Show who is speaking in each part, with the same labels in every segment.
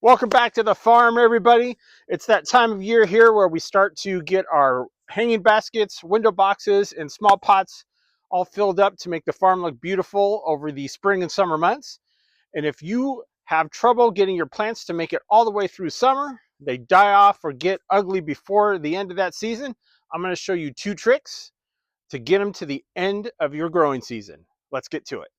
Speaker 1: Welcome back to the farm, everybody. It's that time of year here where we start to get our hanging baskets, window boxes, and small pots all filled up to make the farm look beautiful over the spring and summer months. And if you have trouble getting your plants to make it all the way through summer, they die off or get ugly before the end of that season, I'm going to show you two tricks to get them to the end of your growing season. Let's get to it.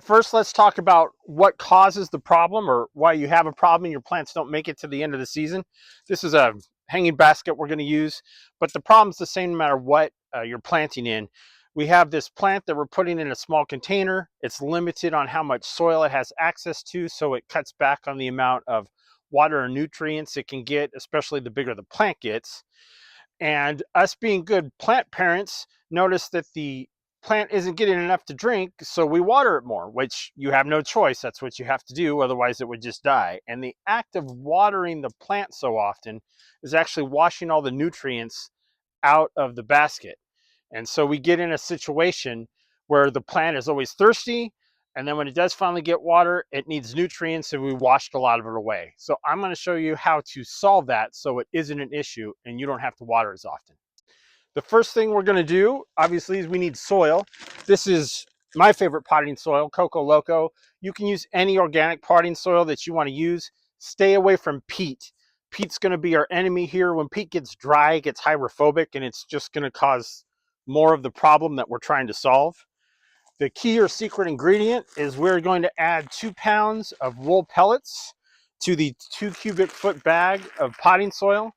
Speaker 1: First, let's talk about what causes the problem or why you have a problem and your plants don't make it to the end of the season. This is a hanging basket we're going to use, but the problem's the same no matter what you're planting in. We have this plant that we're putting in a small container. It's limited on how much soil it has access to, so it cuts back on the amount of water and nutrients it can get, especially the bigger the plant gets. And us being good plant parents notice that the plant isn't getting enough to drink, so we water it more, which you have no choice. That's what you have to do, otherwise it would just die. And the act of watering the plant so often is actually washing all the nutrients out of the basket. And so we get in a situation where the plant is always thirsty, and then when it does finally get water, it needs nutrients, and we washed a lot of it away. So I'm going to show you how to solve that so it isn't an issue and you don't have to water as often. The first thing we're going to do, obviously, is we need soil. This is my favorite potting soil, Coco Loco. You can use any organic potting soil that you want to use. Stay away from peat. Peat's going to be our enemy here. When peat gets dry, it gets hydrophobic, and it's just going to cause more of the problem that we're trying to solve. The key or secret ingredient is we're going to add 2 pounds of wool pellets to the 2 cubic foot bag of potting soil.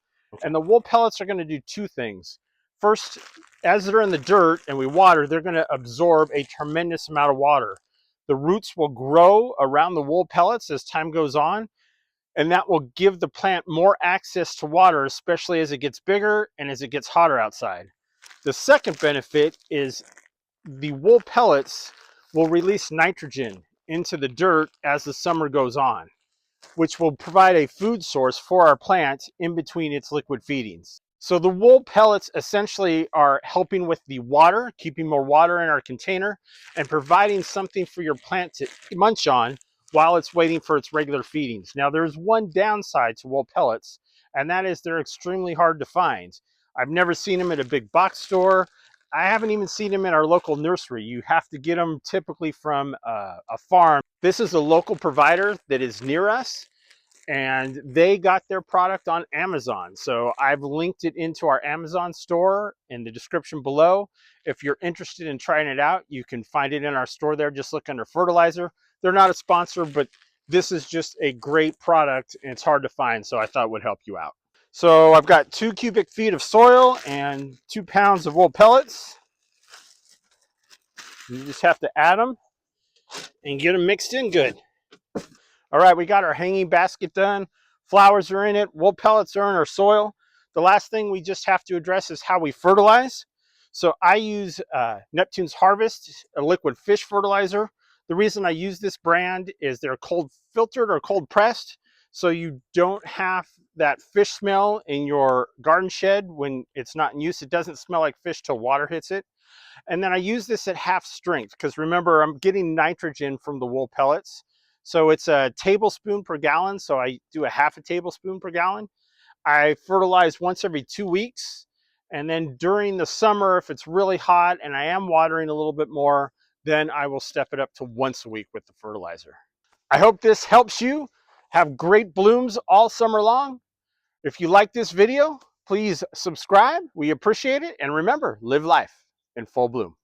Speaker 1: And the wool pellets are going to do two things. First, as they're in the dirt and we water, they're going to absorb a tremendous amount of water. The roots will grow around the wool pellets as time goes on, and that will give the plant more access to water, especially as it gets bigger and as it gets hotter outside. The second benefit is the wool pellets will release nitrogen into the dirt as the summer goes on, which will provide a food source for our plant in between its liquid feedings. So the wool pellets essentially are helping with the water, keeping more water in our container, and providing something for your plant to munch on while it's waiting for its regular feedings. Now, there's one downside to wool pellets, and that is they're extremely hard to find. I've never seen them at a big box store. I haven't even seen them in our local nursery. You have to get them typically from a farm. This is a local provider that is near us, and they got their product on Amazon. So I've linked it into our Amazon store in the description below. If you're interested in trying it out, you can find it in our store there. Just look under fertilizer. They're not a sponsor, but this is just a great product, and it's hard to find, so I thought it would help you out. So I've got 2 cubic feet of soil and 2 pounds of wool pellets. You just have to add them and get them mixed in good. All right, we got our hanging basket done. Flowers are in it. Wool pellets are in our soil. The last thing we just have to address is how we fertilize. So I use Neptune's Harvest, a liquid fish fertilizer. The reason I use this brand is they're cold filtered or cold pressed, so you don't have that fish smell in your garden shed when it's not in use. It doesn't smell like fish till water hits it. And then I use this at half strength because remember, I'm getting nitrogen from the wool pellets. So it's a tablespoon per gallon. So I do a half a tablespoon per gallon. I fertilize once every 2 weeks. And then during the summer, if it's really hot and I am watering a little bit more, then I will step it up to once a week with the fertilizer. I hope this helps you have great blooms all summer long. If you like this video, please subscribe. We appreciate it. And remember, live life in full bloom.